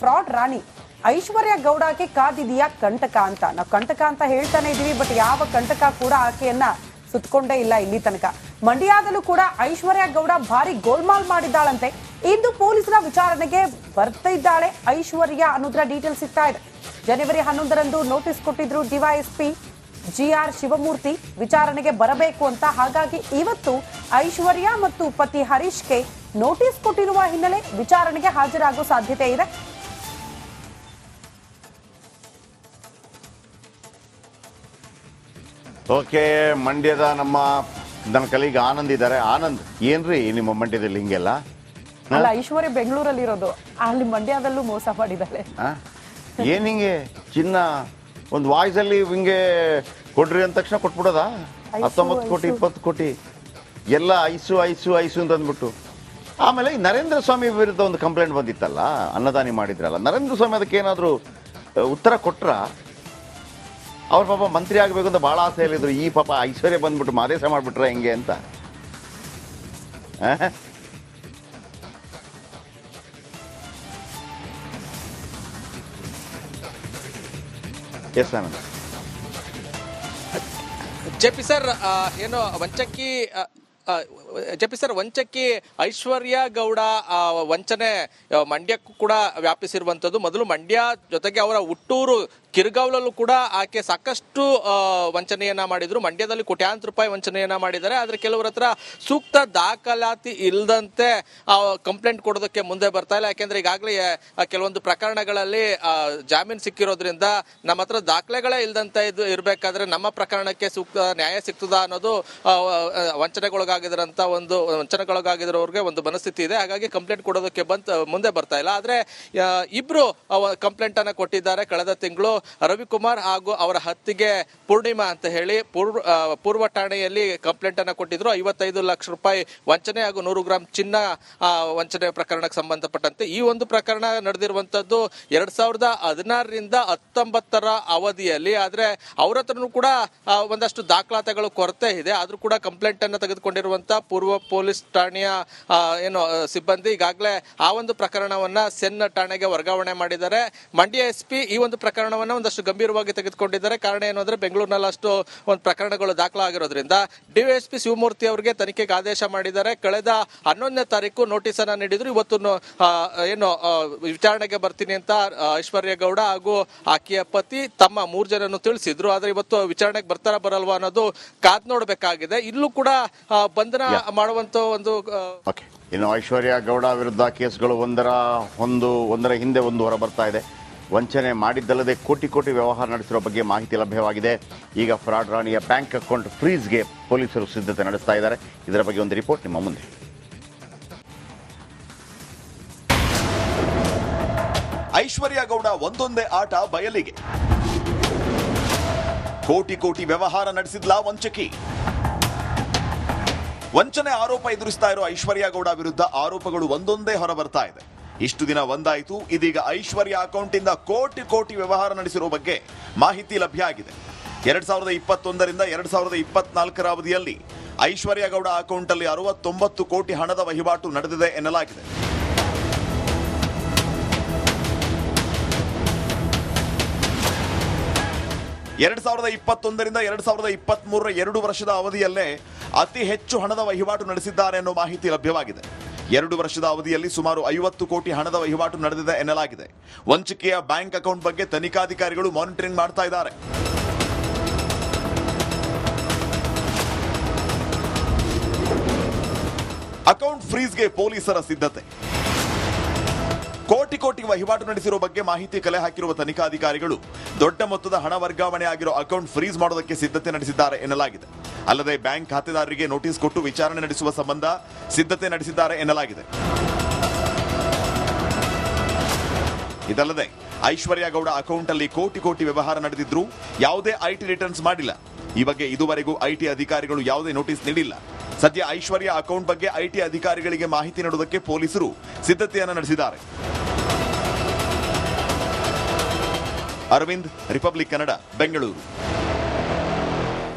Fraud ರಾಣಿ ಐಶ್ವರ್ಯ ಗೌಡಗೆ ಕಾದಿದೆಯಾ ಕಂಟಕ ಅಂತ. ನಾವು ಕಂಟಕ ಅಂತ ಹೇಳ್ತಾನೆ ಇದೀವಿ, ಬಟ್ ಯಾವ ಕಂಟಕ ಕೂಡ ಆಕೆಯನ್ನ ಸುತ್ತಕೊಂಡೇ ಇಲ್ಲ ಇಲ್ಲಿ ತನಕ. ಮಂಡ್ಯದಲ್ಲೂ ಕೂಡ ಐಶ್ವರ್ಯ ಗೌಡ ಭಾರಿ ಗೋಲ್ಮಾಲ್ ಮಾಡಿದ್ದಾಳಂತೆ. ಇಂದು ಪೊಲೀಸರ ವಿಚಾರಣೆಗೆ ಬರ್ತಾ ಇದ್ದಾಳೆ ಐಶ್ವರ್ಯ ಅನ್ನೋದ್ರ ಡೀಟೇಲ್ಸ್ ಸಿಗ್ತಾ ಇದೆ. ಜನವರಿ 11ರಂದು ನೋಟಿಸ್ ಕೊಟ್ಟಿದ್ರು ಡಿವೈಎಸ್ಪಿ GR ಶಿವಮೂರ್ತಿ ವಿಚಾರಣೆಗೆ ಬರಬೇಕು ಅಂತ. ಹಾಗಾಗಿ ಇವತ್ತು ಐಶ್ವರ್ಯ ಮತ್ತು ಪತಿ ಹರೀಶ್ಗೆ ನೋಟಿಸ್ ಕೊಟ್ಟಿರುವ ಹಿನ್ನೆಲೆ ವಿಚಾರಣೆಗೆ ಹಾಜರಾಗುವ ಸಾಧ್ಯತೆ ಇದೆ. ಓಕೆ, ಮಂಡ್ಯದ ನನ್ನ ಕಲೀಗ ಆನಂದ್ ಇದ್ದಾರೆ. ಆನಂದ್, ಏನ್ರಿ ನಿಮ್ಮ ಮಂಡ್ಯದಲ್ಲಿ ಹಿಂಗೆಲ್ಲ? ಅಲ್ಲ, ಐಶ್ವರ್ಯ ಬೆಂಗಳೂರಲ್ಲಿ ಇರೋದು, ಅಲ್ಲಿ ಮಂಡ್ಯದಲ್ಲೂ ಮೋಸ ಮಾಡಿದ್ದಾರೆ. ಏನ್ ಹಿಂಗೆ ಚಿನ್ನ ಒಂದು ವಾಯ್ಸ್ ಅಲ್ಲಿ ಹಿಂಗೆ ಕೊಡ್ರಿ ಅಂದ ತಕ್ಷಣ ಕೊಟ್ಬಿಡೋದಾ? 19 ಕೋಟಿ 20 ಕೋಟಿ ಎಲ್ಲ ಐಸು ಐಸು ಐಸು ಅಂತ ಅಂದ್ಬಿಟ್ಟು. ಆಮೇಲೆ ನರೇಂದ್ರ ಸ್ವಾಮಿ ವಿರುದ್ಧ ಒಂದು ಕಂಪ್ಲೇಂಟ್ ಬಂದಿತ್ತಲ್ಲ, ಅನ್ನದಾನಿ ಮಾಡಿದ್ರಲ್ಲ, ನರೇಂದ್ರ ಸ್ವಾಮಿ ಅದಕ್ಕೆ ಏನಾದ್ರು ಉತ್ತರ ಕೊಟ್ರ? ಅವ್ರ ಪಾಪ ಮಂತ್ರಿ ಆಗ್ಬೇಕು ಅಂತ ಬಹಳ ಆಸೆ ಹೇಳಿದ್ರು. ಈ ಪಾಪ ಐಶ್ವರ್ಯ ಬಂದ್ಬಿಟ್ಟು ಮಾದೇಶ ಮಾಡ್ಬಿಟ್ರ ಹೆಂಗೆ ಅಂತ. ಎಸ್ ಆನಂದ್. ಜೆಪಿ ಸರ್, ಏನು ವಂಚಕಿ ಐಶ್ವರ್ಯ ಗೌಡ ವಂಚನೆ ಮಂಡ್ಯಕ್ಕೂ ಕೂಡ ವ್ಯಾಪಿಸಿರುವಂಥದ್ದು. ಮೊದಲು ಮಂಡ್ಯ ಜೊತೆಗೆ ಅವರ ಹುಟ್ಟೂರು ಕಿರ್ಗಾವ್ಲಲ್ಲೂ ಕೂಡ ಆಕೆ ಸಾಕಷ್ಟು ವಂಚನೆಯನ್ನ ಮಾಡಿದ್ರು. ಮಂಡ್ಯದಲ್ಲಿ ಕೋಟ್ಯಾಂತರ ರೂಪಾಯಿ ವಂಚನೆಯನ್ನ ಮಾಡಿದ್ದಾರೆ. ಆದ್ರೆ ಕೆಲವರ ಹತ್ರ ಸೂಕ್ತ ದಾಖಲಾತಿ ಇಲ್ಲದಂತೆ ಕಂಪ್ಲೇಂಟ್ ಕೊಡೋದಕ್ಕೆ ಮುಂದೆ ಬರ್ತಾ ಇಲ್ಲ. ಯಾಕೆಂದ್ರೆ ಈಗಾಗಲೇ ಕೆಲವೊಂದು ಪ್ರಕರಣಗಳಲ್ಲಿ ಜಾಮೀನು ಸಿಕ್ಕಿರೋದ್ರಿಂದ ನಮ್ಮ ಹತ್ರ ದಾಖಲೆಗಳೇ ಇಲ್ದಂತೆ ಇರಬೇಕಾದ್ರೆ ನಮ್ಮ ಪ್ರಕರಣಕ್ಕೆ ಸೂಕ್ತ ನ್ಯಾಯ ಸಿಗ್ತದಾ ಅನ್ನೋದು ವಂಚನೆಗೊಳಗಾಗಿರೋರಿಗೆ ಒಂದು ಮನಸ್ಥಿತಿ ಇದೆ. ಹಾಗಾಗಿ ಕಂಪ್ಲೇಂಟ್ ಕೊಡೋದಕ್ಕೆ ಮುಂದೆ ಬರ್ತಾ ಇಲ್ಲ. ಆದ್ರೆ ಇಬ್ರು ಕಂಪ್ಲೇಂಟ್ ಅನ್ನ ಕೊಟ್ಟಿದ್ದಾರೆ. ಕಳೆದ ತಿಂಗಳು ರವಿಕುಮಾರ್ ಹಾಗೂ ಅವರ ಹತ್ತಿಗೆ ಪೂರ್ಣಿಮಾ ಅಂತ ಹೇಳಿ ಪೂರ್ವ ಠಾಣೆಯಲ್ಲಿ ಕಂಪ್ಲೇಂಟ್ ಅನ್ನ ಕೊಟ್ಟಿದ್ರು. 55 ಲಕ್ಷ ರೂಪಾಯಿ ವಂಚನೆ ಹಾಗೂ 100 ಗ್ರಾಂ ಚಿನ್ನ ವಂಚನೆ ಪ್ರಕರಣಕ್ಕೆ ಸಂಬಂಧಪಟ್ಟಂತೆ. ಈ ಒಂದು ಪ್ರಕರಣ ನಡೆದಿರುವಂತದ್ದು 2016ರಿಂದ 19ರ ಅವಧಿಯಲ್ಲಿ. ಆದ್ರೆ ಅವ್ರ ಹತ್ರನೂ ಕೂಡ ಒಂದಷ್ಟು ದಾಖಲಾತಿಗಳು ಕೊರತೆ ಇದೆ. ಆದ್ರೂ ಕೂಡ ಕಂಪ್ಲೇಂಟ್ ಅನ್ನ ತೆಗೆದುಕೊಂಡಿರುವಂತಹ ಪೂರ್ವ ಪೊಲೀಸ್ ಠಾಣೆಯ ಸಿಬ್ಬಂದಿ ಈಗಾಗಲೇ ಆ ಒಂದು ಪ್ರಕರಣವನ್ನ ಸೆನ್ ಠಾಣೆಗೆ ವರ್ಗಾವಣೆ ಮಾಡಿದ್ದಾರೆ. ಮಂಡ್ಯ SP ಈ ಒಂದು ಪ್ರಕರಣವನ್ನ ಒಂದಷ್ಟು ಗಂಭೀರವಾಗಿ ತೆಗೆದುಕೊಂಡಿದ್ದಾರೆ. ಕಾರಣ ಏನು ಅಂದ್ರೆ ಬೆಂಗಳೂರಿನಲ್ಲಿ ಅಷ್ಟು ಒಂದು ಪ್ರಕರಣಗಳು ದಾಖಲಾಗಿರೋದ್ರಿಂದ DSP ಶಿವಮೂರ್ತಿ ಅವರಿಗೆ ತನಿಖೆಗೆ ಆದೇಶ ಮಾಡಿದ್ದಾರೆ. ಕಳೆದ 11ನೇ ತಾರೀಕು ನೋಟಿಸ್ ಅನ್ನ ನೀಡಿದ್ರು. ಇವತ್ತು ವಿಚಾರಣೆಗೆ ಬರ್ತೀನಿ ಅಂತ ಐಶ್ವರ್ಯ ಗೌಡ ಹಾಗೂ ಆಕೆಯ ಪತಿ ತಮ್ಮ 3 ಜನನ್ನು ತಿಳಿಸಿದ್ರು. ಆದ್ರೆ ಇವತ್ತು ವಿಚಾರಣೆಗೆ ಬರ್ತಾರ ಬರಲ್ವಾ ಅನ್ನೋದು ಕಾದ್ ನೋಡ್ಬೇಕಾಗಿದೆ. ಇಲ್ಲೂ ಕೂಡ ಬಂಧನ ಮಾಡುವಂತ ಒಂದು ಇನ್ನು ಐಶ್ವರ್ಯ ಗೌಡ ವಿರುದ್ಧ ಕೇಸ್ಗಳು ಒಂದರ ಹಿಂದೆ ಒಂದು ಹೊರ ಬರ್ತಾ ಇದೆ. ವಂಚನೆ ಮಾಡಿದ್ದಲ್ಲದೆ ಕೋಟಿ ಕೋಟಿ ವ್ಯವಹಾರ ನಡೆಸಿರೋ ಬಗ್ಗೆ ಮಾಹಿತಿ ಲಭ್ಯವಾಗಿದೆ. ಈಗ ಫ್ರಾಡ್ ರಾಣಿಯ ಬ್ಯಾಂಕ್ ಅಕೌಂಟ್ ಫ್ರೀಸ್ಗೆ ಪೊಲೀಸರು ಸಿದ್ಧತೆ ನಡೆಸ್ತಾ ಇದ್ದಾರೆ. ಇದರ ಬಗ್ಗೆ ಒಂದು ರಿಪೋರ್ಟ್ ನಿಮ್ಮ ಮುಂದೆ. ಐಶ್ವರ್ಯ ಗೌಡ ಒಂದೊಂದೇ ಆಟ ಬಯಲಿಗೆ. ಕೋಟಿ ಕೋಟಿ ವ್ಯವಹಾರ ನಡೆಸಿದ್ಲಾ ವಂಚಕಿ. ವಂಚನೆ ಆರೋಪ ಎದುರಿಸ್ತಾ ಇರೋ ಐಶ್ವರ್ಯ ಗೌಡ ವಿರುದ್ಧ ಆರೋಪಗಳು ಒಂದೊಂದೇ ಹೊರ ಬರ್ತಾ ಇದೆ. ಇಷ್ಟು ದಿನ ಒಂದಾಯಿತು, ಇದೀಗ ಐಶ್ವರ್ಯ ಅಕೌಂಟ್ ಇಂದ ಕೋಟಿ ಕೋಟಿ ವ್ಯವಹಾರ ನಡೆಸಿರೋ ಬಗ್ಗೆ ಮಾಹಿತಿ ಲಭ್ಯ ಆಗಿದೆ. 2021ರಿಂದ 2024ರ ಅವಧಿಯಲ್ಲಿ ಐಶ್ವರ್ಯ ಗೌಡ ಅಕೌಂಟ್ ಅಲ್ಲಿ 69 ಕೋಟಿ ಹಣದ ವಹಿವಾಟು ನಡೆದಿದೆ ಎನ್ನಲಾಗಿದೆ. ಎರಡ್ 2021ರಿಂದ 2023ರ 2 ವರ್ಷದ ಅವಧಿಯಲ್ಲೇ ಅತಿ ಹೆಚ್ಚು ಹಣದ ವಹಿವಾಟು ನಡೆಸಿದ್ದಾರೆ ಅನ್ನೋ ಮಾಹಿತಿ ಲಭ್ಯವಾಗಿದೆ. 2 ವರ್ಷದ ಅವಧಿಯಲ್ಲಿ ಸುಮಾರು 50 ಕೋಟಿ ಹಣದ ವಹಿವಾಟು ನಡೆದಿದೆ ಎನ್ನಲಾಗಿದೆ. ವಂಚಕೆಯ ಬ್ಯಾಂಕ್ ಅಕೌಂಟ್ ಬಗ್ಗೆ ತನಿಖಾಧಿಕಾರಿಗಳು ಮಾನಿಟರಿಂಗ್ ಮಾಡ್ತಾ ಇದ್ದಾರೆ. ಅಕೌಂಟ್ ಫ್ರೀಸ್ಗೆ ಪೊಲೀಸರ ಸಿದ್ಧತೆ. ಕೋಟಿ ಕೋಟಿ ವಹಿವಾಟು ನಡೆಸಿರೋ ಬಗ್ಗೆ ಮಾಹಿತಿ ಕಲೆ ಹಾಕಿರುವ ತನಿಖಾಧಿಕಾರಿಗಳು ದೊಡ್ಡ ಮೊತ್ತದ ಹಣ ವರ್ಗಾವಣೆ ಆಗಿರೋ ಅಕೌಂಟ್ ಫ್ರೀಸ್ ಮಾಡೋದಕ್ಕೆ ಸಿದ್ಧತೆ ನಡೆಸಿದ್ದಾರೆ ಎನ್ನಲಾಗಿದೆ. ಅಲ್ಲದೆ ಬ್ಯಾಂಕ್ ಖಾತೆದಾರರಿಗೆ ನೋಟಿಸ್ ಕೊಟ್ಟು ವಿಚಾರಣೆ ನಡೆಸುವ ಸಂಬಂಧ ಸಿದ್ಧತೆ ನಡೆಸಿದ್ದಾರೆ ಎನ್ನಲಾಗಿದೆ. ಇದಲ್ಲದೆ ಐಶ್ವರ್ಯ ಗೌಡ ಅಕೌಂಟ್ ಅಲ್ಲಿ ಕೋಟಿ ಕೋಟಿ ವ್ಯವಹಾರ ನಡೆದಿದ್ರು ಯಾವುದೇ IT ರಿಟರ್ನ್ಸ್ ಮಾಡಿಲ್ಲ. ಈ ಬಗ್ಗೆ ಇದುವರೆಗೂ IT ಅಧಿಕಾರಿಗಳು ಯಾವುದೇ ನೋಟಿಸ್ ನೀಡಿಲ್ಲ. ಸದ್ಯ ಐಶ್ವರ್ಯ ಅಕೌಂಟ್ ಬಗ್ಗೆ IT ಅಧಿಕಾರಿಗಳಿಗೆ ಮಾಹಿತಿ ನೀಡುವುದಕ್ಕೆ ಪೊಲೀಸರು ಸಿದ್ಧತೆಯನ್ನು ನಡೆಸಿದ್ದಾರೆ. ಅರವಿಂದ್, ರಿಪಬ್ಲಿಕ್ ಕನ್ನಡ, ಬೆಂಗಳೂರು.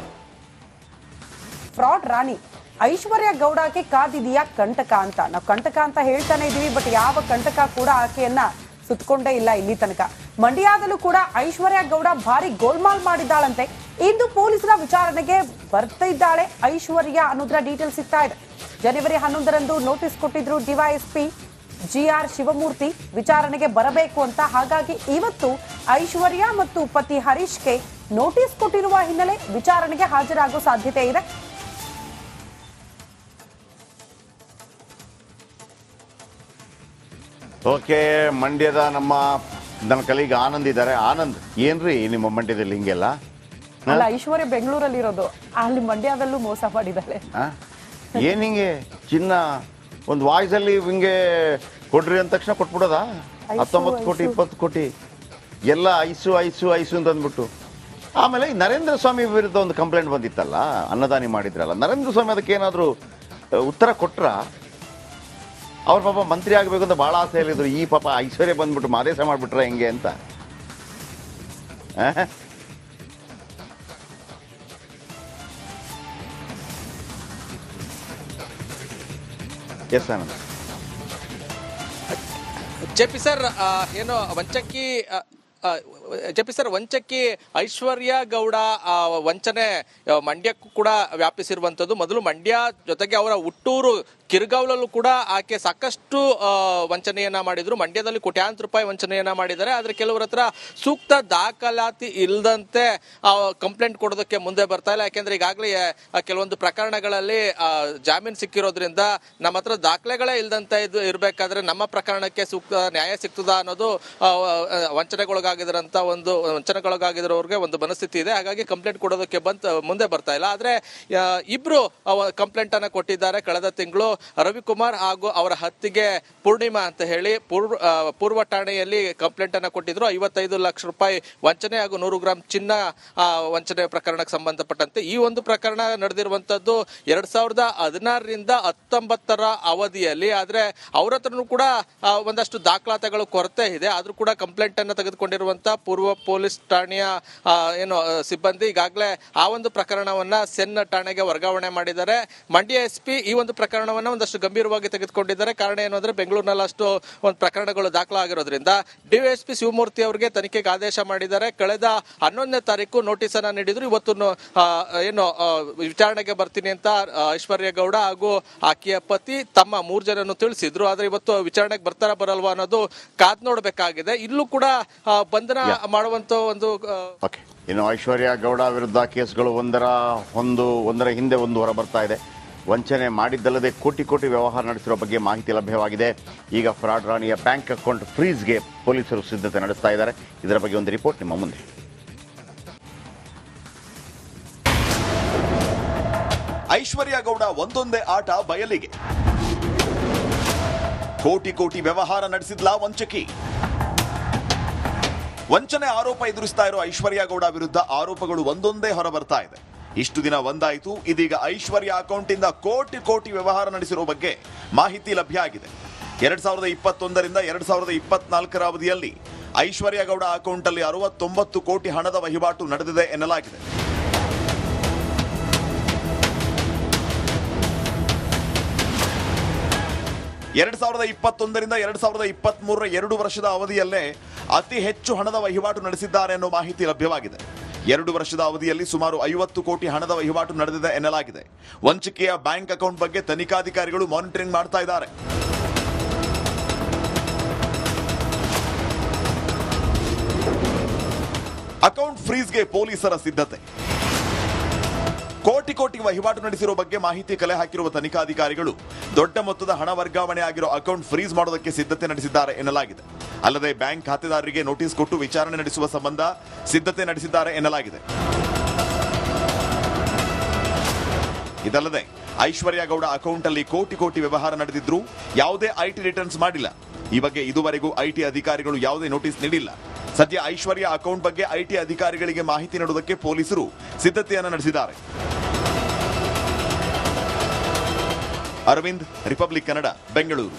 ಫ್ರಾಡ್ ರಾಣಿ ಐಶ್ವರ್ಯ ಗೌಡಗೆ ಕಾದಿದೆಯಾ ಕಂಟಕ ಅಂತ. ನಾವು ಕಂಟಕ ಅಂತ ಹೇಳ್ತಾನೆ ಇದೀವಿ, ಬಟ್ ಯಾವ ಕಂಟಕ ಕೂಡ ಆಕೆಯನ್ನ ಸುತ್ಕೊಂಡೇ ಇಲ್ಲ ಇಲ್ಲಿ ತನಕ. ಮಂಡ್ಯದಲ್ಲೂ ಕೂಡ ಐಶ್ವರ್ಯ ಗೌಡ ಭಾರಿ ಗೋಲ್ಮಾಲ್ ಮಾಡಿದ್ದಾಳಂತೆ. ಇಂದು ಪೊಲೀಸರ ವಿಚಾರಣೆಗೆ ಬರ್ತಿದ್ದಾಳೆ ಐಶ್ವರ್ಯ ಅನ್ನೋದ್ರ ಡೀಟೇಲ್ಸ್ ಸಿಗ್ತಾ ಇದೆ. ಜನವರಿ 11ರಂದು ನೋಟಿಸ್ ಕೊಟ್ಟಿದ್ರು ಡಿವೈಎಸ್ಪಿ GR ಶಿವಮೂರ್ತಿ ವಿಚಾರಣೆಗೆ ಬರಬೇಕು ಅಂತ. ಹಾಗಾಗಿ ಇವತ್ತು ಐಶ್ವರ್ಯ ಮತ್ತು ಪತಿ ಹರೀಶ್ಗೆ ನೋಟಿಸ್ ಕೊಟ್ಟಿರುವ ಹಿನ್ನೆಲೆ ವಿಚಾರಣೆಗೆ ಹಾಜರಾಗುವ ಸಾಧ್ಯತೆ ಇದೆ. ಓಕೆ, ಮಂಡ್ಯದ ನನ್ನ ಕಲೀಗ್ ಆನಂದ್ ಇದ್ದಾರೆ. ಆನಂದ್, ಏನ್ರಿ ನಿಮ್ಮ ಮಂಡ್ಯದಲ್ಲಿ ಹಿಂಗೆಲ್ಲ? ಅಲ್ಲ, ಐಶ್ವರ್ಯ ಬೆಂಗಳೂರಲ್ಲಿ ಇರೋದು, ಅಲ್ಲಿ ಮಂಡ್ಯದಲ್ಲೂ ಮೋಸ ಮಾಡಿದ್ದಾರೆ. ಏನ್ ಹಿಂಗೆ ಚಿನ್ನ ಒಂದು ವಾಯ್ಸಲ್ಲಿ ಹಿಂಗೆ ಕೊಡ್ರಿ ಅಂದ ತಕ್ಷಣ ಕೊಟ್ಬಿಡೋದಾ? 19 ಕೋಟಿ 20 ಕೋಟಿ ಎಲ್ಲ ಐಸು ಐಸು ಐಸು ಅಂತ ಅಂದ್ಬಿಟ್ಟು. ಆಮೇಲೆ ನರೇಂದ್ರ ಸ್ವಾಮಿ ವಿರುದ್ಧ ಒಂದು ಕಂಪ್ಲೇಂಟ್ ಬಂದಿತ್ತಲ್ಲ, ಅನ್ನದಾನಿ ಮಾಡಿದ್ರಲ್ಲ, ನರೇಂದ್ರ ಸ್ವಾಮಿ ಅದಕ್ಕೆ ಏನಾದರೂ ಉತ್ತರ ಕೊಟ್ರ? ಅವ್ರ ಪಾಪ ಮಂತ್ರಿ ಆಗಬೇಕು ಅಂತ ಭಾಳ ಆಸೆ ಹೇಳಿದ್ರು. ಈ ಪಾಪ ಐಶ್ವರ್ಯ ಬಂದ್ಬಿಟ್ಟು ಮಾದೇಶ ಮಾಡಿಬಿಟ್ರ ಹೆಂಗೆ ಅಂತ. ಎಸ್ ಆನಂದ್. ಜೆಪಿ ಸರ್, ಏನು ವಂಚಕಿ ಜೆಪಿ ಸರ್, ವಂಚಕಿ ಐಶ್ವರ್ಯ ಗೌಡ ವಂಚನೆ ಮಂಡ್ಯಕ್ಕೂ ಕೂಡ ವ್ಯಾಪಿಸಿರುವಂಥದ್ದು. ಮೊದಲು ಮಂಡ್ಯ ಜೊತೆಗೆ ಅವರ ಹುಟ್ಟೂರು ಕಿರ್ಗಾವ್ಲಲ್ಲೂ ಕೂಡ ಆಕೆ ಸಾಕಷ್ಟು ವಂಚನೆಯನ್ನ ಮಾಡಿದ್ರು. ಮಂಡ್ಯದಲ್ಲಿ ಕೋಟ್ಯಾಂತರ ರೂಪಾಯಿ ವಂಚನೆಯನ್ನ ಮಾಡಿದ್ದಾರೆ. ಆದ್ರೆ ಕೆಲವರ ಹತ್ರ ಸೂಕ್ತ ದಾಖಲಾತಿ ಇಲ್ಲದಂತೆ ಕಂಪ್ಲೇಂಟ್ ಕೊಡೋದಕ್ಕೆ ಮುಂದೆ ಬರ್ತಾ ಇಲ್ಲ. ಯಾಕೆಂದ್ರೆ ಈಗಾಗಲೇ ಕೆಲವೊಂದು ಪ್ರಕರಣಗಳಲ್ಲಿ ಜಾಮೀನು ಸಿಕ್ಕಿರೋದ್ರಿಂದ ನಮ್ಮ ಹತ್ರ ದಾಖಲೆಗಳೇ ಇಲ್ಲದಂತೆ ಇರಬೇಕಾದ್ರೆ ನಮ್ಮ ಪ್ರಕರಣಕ್ಕೆ ಸೂಕ್ತ ನ್ಯಾಯ ಸಿಗ್ತದಾ ಅನ್ನೋದು ವಂಚನೆಗೊಳಗಾಗಿರೋರಿಗೆ ಒಂದು ಮನಸ್ಥಿತಿ ಇದೆ. ಹಾಗಾಗಿ ಕಂಪ್ಲೇಂಟ್ ಕೊಡೋದಕ್ಕೆ ಮುಂದೆ ಬರ್ತಾ ಇಲ್ಲ. ಆದ್ರೆ ಇಬ್ರು ಕಂಪ್ಲೇಂಟ್ ಅನ್ನ ಕೊಟ್ಟಿದ್ದಾರೆ. ಕಳೆದ ತಿಂಗಳು ರವಿಕುಮಾರ್ ಹಾಗೂ ಅವರ ಹತ್ತಿಗೆ ಪೂರ್ಣಿಮಾ ಅಂತ ಹೇಳಿ ಪೂರ್ವ ಠಾಣೆಯಲ್ಲಿ ಕಂಪ್ಲೇಂಟ್ ಅನ್ನ ಕೊಟ್ಟಿದ್ರು. 55 ಲಕ್ಷ ರೂಪಾಯಿ ವಂಚನೆ ಹಾಗೂ 100 ಗ್ರಾಂ ಚಿನ್ನ ವಂಚನೆ ಪ್ರಕರಣಕ್ಕೆ ಸಂಬಂಧಪಟ್ಟಂತೆ. ಈ ಒಂದು ಪ್ರಕರಣ ನಡೆದಿರುವಂತದ್ದು 2016ರಿಂದ 19ರ ಅವಧಿಯಲ್ಲಿ. ಆದ್ರೆ ಅವ್ರ ಹತ್ರನೂ ಕೂಡ ಒಂದಷ್ಟು ದಾಖಲಾತಿಗಳು ಕೊರತೆ ಇದೆ. ಆದ್ರೂ ಕೂಡ ಕಂಪ್ಲೇಂಟ್ ಅನ್ನ ತೆಗೆದುಕೊಂಡಿರುವಂತ ಪೂರ್ವ ಪೊಲೀಸ್ ಠಾಣೆಯ ಸಿಬ್ಬಂದಿ ಈಗಾಗಲೇ ಆ ಒಂದು ಪ್ರಕರಣವನ್ನ ಸೆನ್ ಠಾಣೆಗೆ ವರ್ಗಾವಣೆ ಮಾಡಿದ್ದಾರೆ. ಮಂಡ್ಯ SP ಈ ಒಂದು ಪ್ರಕರಣವನ್ನ ಒಂದಷ್ಟು ಗಂಭೀರವಾಗಿ ತೆಗೆದುಕೊಂಡಿದ್ದಾರೆ. ಕಾರಣ ಏನು ಅಂದ್ರೆ ಬೆಂಗಳೂರಿನಲ್ಲಿ ಅಷ್ಟು ಒಂದು ಪ್ರಕರಣಗಳು ದಾಖಲಾಗಿರೋದ್ರಿಂದ DSP ಶಿವಮೂರ್ತಿ ಅವರಿಗೆ ತನಿಖೆಗೆ ಆದೇಶ ಮಾಡಿದ್ದಾರೆ. ಕಳೆದ 11ನೇ ತಾರೀಕು ನೋಟಿಸ್ ಅನ್ನ ನೀಡಿದ್ರು. ಇವತ್ತು ಏನು ವಿಚಾರಣೆಗೆ ಬರ್ತೀನಿ ಅಂತ ಐಶ್ವರ್ಯ ಗೌಡ ಹಾಗೂ ಆಕೆಯ ಪತಿ ತಮ್ಮ 3 ಜನನ್ನು ತಿಳಿಸಿದ್ರು. ಆದ್ರೆ ಇವತ್ತು ವಿಚಾರಣೆಗೆ ಬರ್ತಾರ ಬರಲ್ವಾ ಅನ್ನೋದು ಕಾದ್ ನೋಡ್ಬೇಕಾಗಿದೆ. ಇಲ್ಲೂ ಕೂಡ ಬಂಧನ ಮಾಡುವಂತ ಒಂದು ಇನ್ನು ಐಶ್ವರ್ಯ ಗೌಡ ವಿರುದ್ಧ ಕೇಸ್ಗಳು ಒಂದರ ಹಿಂದೆ ಒಂದು ಹೊರ ಬರ್ತಾ ಇದೆ. ವಂಚನೆ ಮಾಡಿದ್ದಲ್ಲದೆ ಕೋಟಿ ಕೋಟಿ ವ್ಯವಹಾರ ನಡೆಸಿರುವ ಬಗ್ಗೆ ಮಾಹಿತಿ ಲಭ್ಯವಾಗಿದೆ. ಈಗ ಫ್ರಾಡ್ ರಾಣಿಯ ಬ್ಯಾಂಕ್ ಅಕೌಂಟ್ ಫ್ರೀಸ್ಗೆ ಪೊಲೀಸರು ಸಿದ್ಧತೆ ನಡೆಸ್ತಾ ಇದ್ದಾರೆ. ಇದರ ಬಗ್ಗೆ ಒಂದು ರಿಪೋರ್ಟ್ ನಿಮ್ಮ ಮುಂದೆ. ಐಶ್ವರ್ಯ ಗೌಡ ಒಂದೊಂದೇ ಆಟ ಬಯಲಿಗೆ. ಕೋಟಿ ಕೋಟಿ ವ್ಯವಹಾರ ನಡೆಸಿದ್ಲ ವಂಚಕಿ. ವಂಚನೆ ಆರೋಪ ಎದುರಿಸ್ತಾ ಇರೋ ಐಶ್ವರ್ಯ ಗೌಡ ವಿರುದ್ಧ ಆರೋಪಗಳು ಒಂದೊಂದೇ ಹೊರ ಬರ್ತಾ ಇದೆ. ಇಷ್ಟು ದಿನ ಒಂದಾಯಿತು, ಇದೀಗ ಐಶ್ವರ್ಯ ಅಕೌಂಟ್ ಇಂದ ಕೋಟಿ ಕೋಟಿ ವ್ಯವಹಾರ ನಡೆಸಿರೋ ಬಗ್ಗೆ ಮಾಹಿತಿ ಲಭ್ಯ ಆಗಿದೆ. 2021ರಿಂದ 2024ರ ಅವಧಿಯಲ್ಲಿ ಐಶ್ವರ್ಯ ಗೌಡ ಅಕೌಂಟ್ ಅಲ್ಲಿ 69 ಕೋಟಿ ಹಣದ ವಹಿವಾಟು ನಡೆದಿದೆ ಎನ್ನಲಾಗಿದೆ. ಎರಡ್ 2021ರಿಂದ 2023ರ 2 ವರ್ಷದ ಅವಧಿಯಲ್ಲೇ ಅತಿ ಹೆಚ್ಚು ಹಣದ ವಹಿವಾಟು ನಡೆಸಿದ್ದಾರೆ ಅನ್ನೋ ಮಾಹಿತಿ ಲಭ್ಯವಾಗಿದೆ. 2 ವರ್ಷದ ಅವಧಿಯಲ್ಲಿ ಸುಮಾರು 50 ಕೋಟಿ ಹಣದ ವಹಿವಾಟು ನಡೆದಿದೆ ಎನ್ನಲಾಗಿದೆ. ವಂಚಕೆಯ ಬ್ಯಾಂಕ್ ಅಕೌಂಟ್ ಬಗ್ಗೆ ತನಿಖಾಧಿಕಾರಿಗಳು ಮಾನಿಟರಿಂಗ್ ಮಾಡ್ತಾ ಇದ್ದಾರೆ. ಅಕೌಂಟ್ ಫ್ರೀಸ್ಗೆ ಪೊಲೀಸರ ಸಿದ್ಧತೆ. ಕೋಟಿ ಕೋಟಿ ವಹಿವಾಟು ನಡೆಸಿರೋ ಬಗ್ಗೆ ಮಾಹಿತಿ ಕಲೆ ಹಾಕಿರುವ ತನಿಖಾಧಿಕಾರಿಗಳು ದೊಡ್ಡ ಮೊತ್ತದ ಹಣ ವರ್ಗಾವಣೆ ಆಗಿರೋ ಅಕೌಂಟ್ ಫ್ರೀಸ್ ಮಾಡೋದಕ್ಕೆ ಸಿದ್ಧತೆ ನಡೆಸಿದ್ದಾರೆ ಎನ್ನಲಾಗಿದೆ. ಅಲ್ಲದೆ ಬ್ಯಾಂಕ್ ಖಾತೆದಾರರಿಗೆ ನೋಟಿಸ್ ಕೊಟ್ಟು ವಿಚಾರಣೆ ನಡೆಸುವ ಸಂಬಂಧ ಸಿದ್ಧತೆ ನಡೆಸಿದ್ದಾರೆ ಎನ್ನಲಾಗಿದೆ. ಇದಲ್ಲದೆ ಐಶ್ವರ್ಯ ಗೌಡ ಅಕೌಂಟ್ ಅಲ್ಲಿ ಕೋಟಿ ಕೋಟಿ ವ್ಯವಹಾರ ನಡೆದಿದ್ರು ಯಾವುದೇ IT ರಿಟರ್ನ್ಸ್ ಮಾಡಿಲ್ಲ. ಈ ಬಗ್ಗೆ ಇದುವರೆಗೂ IT ಅಧಿಕಾರಿಗಳು ಯಾವುದೇ ನೋಟಿಸ್ ನೀಡಿಲ್ಲ. ಸದ್ಯ ಐಶ್ವರ್ಯ ಅಕೌಂಟ್ ಬಗ್ಗೆ IT ಅಧಿಕಾರಿಗಳಿಗೆ ಮಾಹಿತಿ ನೀಡುವುದಕ್ಕೆ ಪೊಲೀಸರು ಸಿದ್ಧತೆಯನ್ನು ನಡೆಸಿದ್ದಾರೆ. ಅರವಿಂದ್, ರಿಪಬ್ಲಿಕ್ ಕನ್ನಡ, ಬೆಂಗಳೂರು.